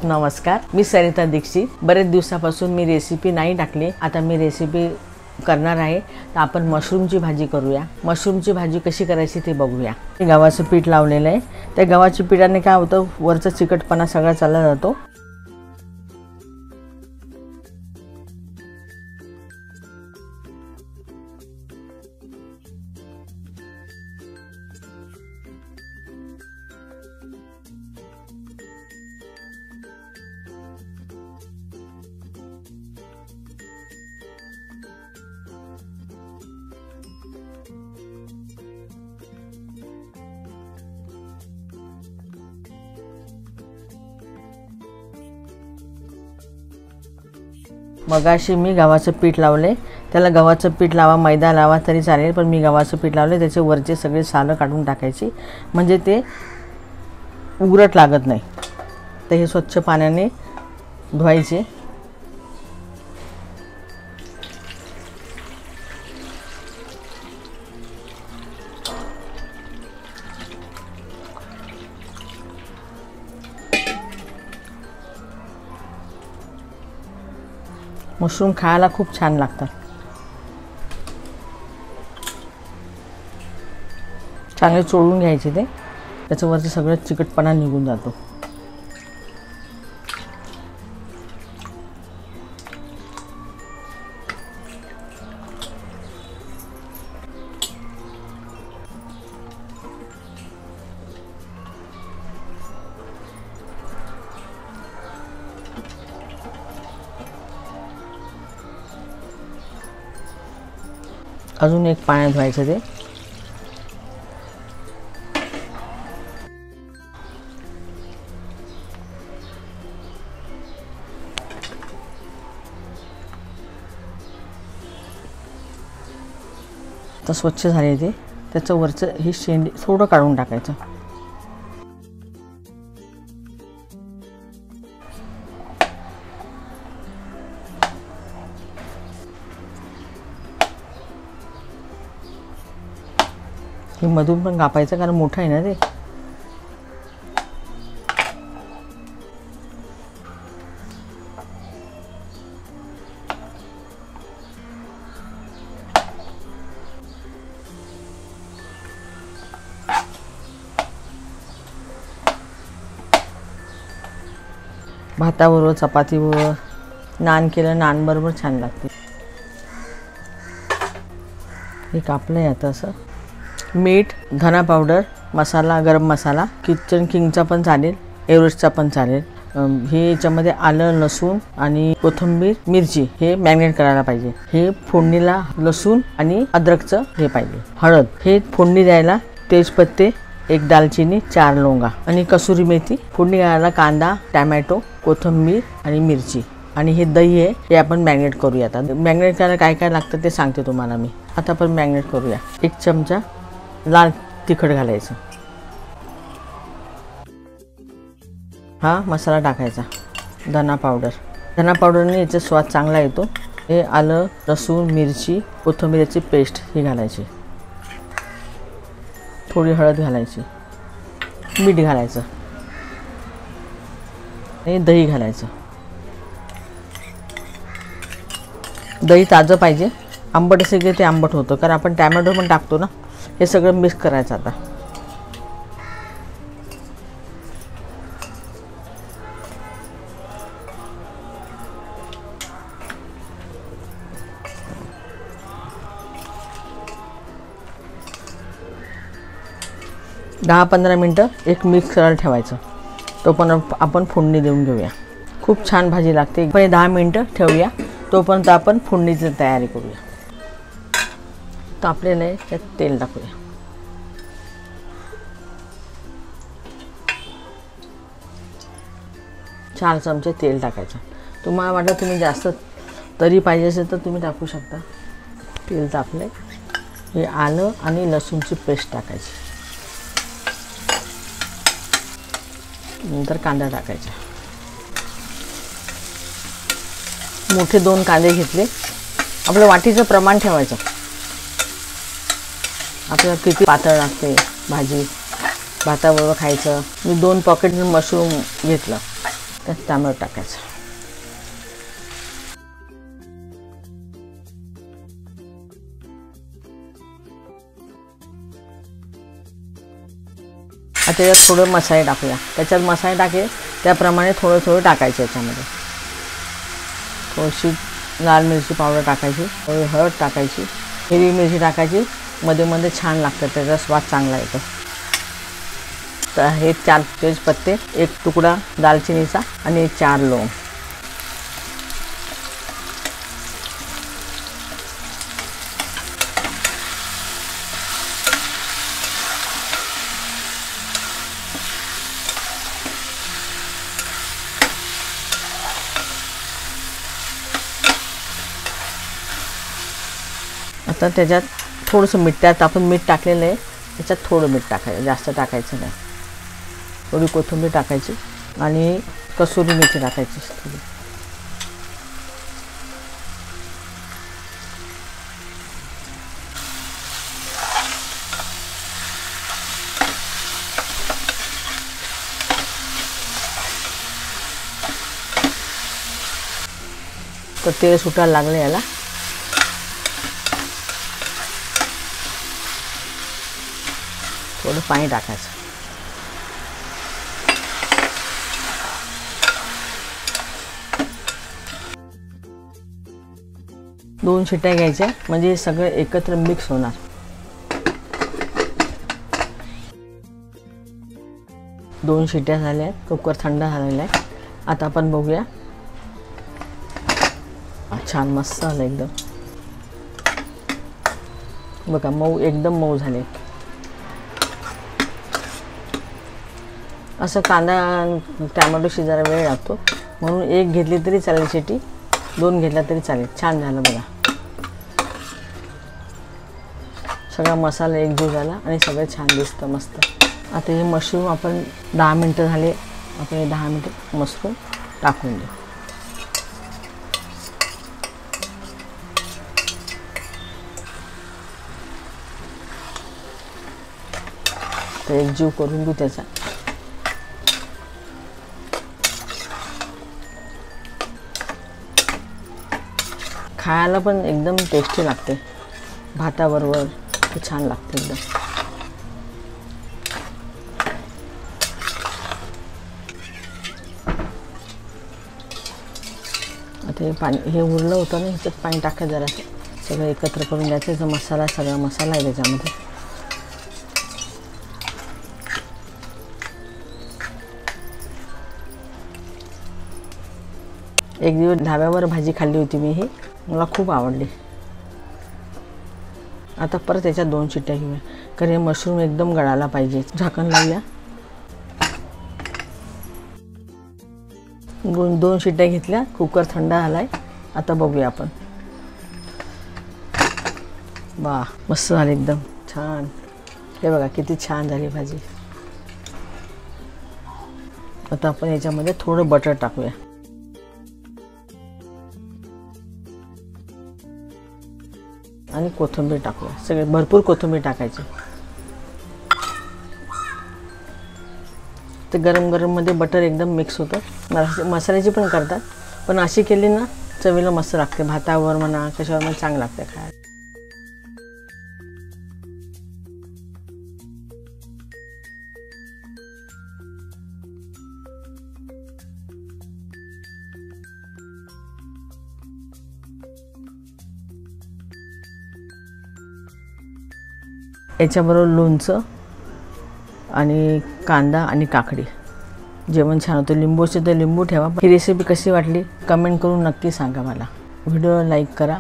नमस्कार, मी सरिता दीक्षित। बरेच दिवसापासून मी रेसिपी नाही टाकली, आता मी रेसिपी करणार आहे। तर आपण मशरूमची भाजी करूया। मशरूमची भाजी कशी करायची ते बघूया। गव्हाचं पीठ लावलेलं आहे। त्या गव्हाच्या पीठाने काय होतं, वरचा चिकटपणा सगळा चालला जातो। मगाशी मी गव्हाचं पीठ लावले। त्याला गव्हाचं पीठ लावा, मैदा लावा तरी चालेल, पण मी गव्हाचं पीठ लावले। त्याचे वरचे सगळे सालं काढून टाकायची, म्हणजे ते उघरट लागत नाही। तर हे स्वच्छ पाण्याने धुवायचे। मशरूम खायला खूप छान लागतात। चांगले चोळून घ्यायचे ते, त्याच्यावरचं सगळं चिकटपणा निघून जातो। अजून एक पाण्यात धुवायचं ते। तर स्वच्छ झाले ते, त्याचं वरचं ही शेंडी थोडं काढून टाकायचं। हे मधून पण कापायचं, कारण मोठं आहे ना ते। भाताबरोबर, चपातीबरोबर, नान केलं, नान बरोबर छान लागते। हे कापलंय आता असं। मीठ, धना पावडर, मसाला, गरम मसाला, किचन किंगचा पण चालेल, एव्हरेस्टचा पण चालेल। हे याच्यामध्ये आलं, लसूण आणि कोथिंबीर, मिरची हे मॅरिनेट करायला पाहिजे। हे फोडणीला लसूण आणि अद्रकचं हे पाहिजे। हळद, हे फोडणी द्यायला तेजपत्ते, एक दालचिनी, 4 लवंगा आणि कसुरी मेथी। फोडणी द्यायला कांदा, टोमॅटो, कोथिंबीर आणि मिरची। आणि हे दही आहे, हे आपण मॅरिनेट करूया। आता मॅरिनेट करायला काय काय लागतं ते सांगते तुम्हाला मी। आता आपण मॅरिनेट करूया। 1 चमचा लाल तिखट घालायचं। हा मसाला टाकायचा। धना पावडर, धना पावडरने याचा स्वाद चांगला येतो। हे आलं, लसूण, मिरची, कोथिंबीरची पेस्ट ही घालायची। थोडी हळद घालायची, मीठ घालायचं आणि दही घालायचं। दही ताजं पाहिजे, आंबट असेल की ते आंबट होतं, कारण आपण टोमॅटो पण टाकतो ना। हे सगळं मिक्स करायचं आता। दहा 15 मिनटं एक मिक्स करायला ठेवायचं। तो पण आपण फोडणी देऊन घेऊया। खूप छान भाजी लागते। पहिले 10 मिनटं ठेवूया, तोपर्यंत आपण फोडणीची तयारी करूया। तर आपल्याला त्यात तेल टाकूया। 4 चमचे तेल टाकायचं। तुम्हाला वाटलं तुम्ही जास्त तरी पाहिजे असेल तर तुम्ही टाकू शकता। तेल तापले, हे आलं आणि लसूणची पेस्ट टाकायची। नंतर कांदा टाकायचा। मोठे 2 कांदे घेतले। आपल्या वाटीचं प्रमाण ठेवायचं। आपल्याला किती पातळ लागते भाजी, भाताबरोबर खायचं। मी 2 पॉकेट मशरूम घेतलं, त्यात टॅमॅटो टाकायचं. आता त्याच्यात थोडं मसाले टाकूया. त्याच्यात मसाले टाकले त्याप्रमाणे थोडं थोडं टाकायचं. याच्यामध्ये थोडीशी लाल मिरची पावडर टाकायची, थोडी हळद टाकायची, हिरवी मिरची टाकायची. मध्ये मध्ये छान लागतं, त्याचा स्वाद चांगला येतो. तर हे 4 तेजपत्ते, 1 तुकडा दालचिनीचा आणि 4 लवंग. आता त्याच्यात थोडंसं मीठ, त्यात आपण मीठ टाकलेलं आहे, त्याच्यात थोडं मीठ टाकायचं, जास्त टाकायचं नाही. थोडी कोथिंबीर टाकायची आणि कसुरी मेथी टाकायची थोडी. तर तेल सुटायला लागलं याला. थोडं पाणी टाकायचं. दोन शिट्ट्या घ्यायच्या म्हणजे सगळं एकत्र मिक्स होणार. दोन शिट्ट्या झाल्या आहेत, कुकर थंड झालेला आहे. आता आपण बघूया. छान मस्त झालं एकदम. बघा मऊ, एकदम मऊ झाले. असं कांदा टॅमॅटो शिजायला वेळ लागतो म्हणून 1 घेतली तरी चालेल शिटी, 2 घेतला तरी चालेल. छान झालं बघा. सगळा मसाला एकजीव झाला आणि सगळं छान दिसतं मस्त. आता हे मशरूम आपण 10 मिनटं झाले, आपण हे 10 मिनटं मशरूम टाकून देऊ. तर एकजीव करून घेऊ त्याचा. खायला पण एकदम टेस्टी लागते, भाताबरोबर छान लागते एकदम. आता हे पाणी हे उरलं होतं ना, ह्याच्यात पाणी टाकायचं जरासं, सगळं एकत्र करून द्यायचं. जो मसाला, सगळा मसाला आहे त्याच्यामध्ये. एक दिवस ढाब्यावर भाजी खाल्ली होती मी, ही मला खूप आवडली. आता परत त्याच्यात 2 शिट्ट्या घेऊया, कारण हे मशरूम एकदम गळायला पाहिजे. झाकण लावूया. 2 शिट्ट्या घेतल्या, कुकर थंड झालाय. आता बघूया आपण. वाह, मस्त झाली एकदम छान. हे बघा किती छान झाली भाजी. आता आपण याच्यामध्ये थोडं बटर टाकूया. आणि कोथिंबीर टाकूया. सगळे भरपूर कोथिंबीर टाकायची. ते गरम गरम मध्ये बटर एकदम मिक्स होतं. मसाल्याची पण करतात, पण अशी केली ना चवीला मस्त लागते. भातावर म्हणा कशावर म्हणा चांगलं लागते खायला. याच्याबरोबर लोणचं आणि कांदा आणि काकडी, जेवण छान होतं. लिंबूचे तर लिंबू ठेवा. ही रेसिपी कशी वाटली कमेंट करून नक्की सांगा मला. व्हिडिओ लाईक करा.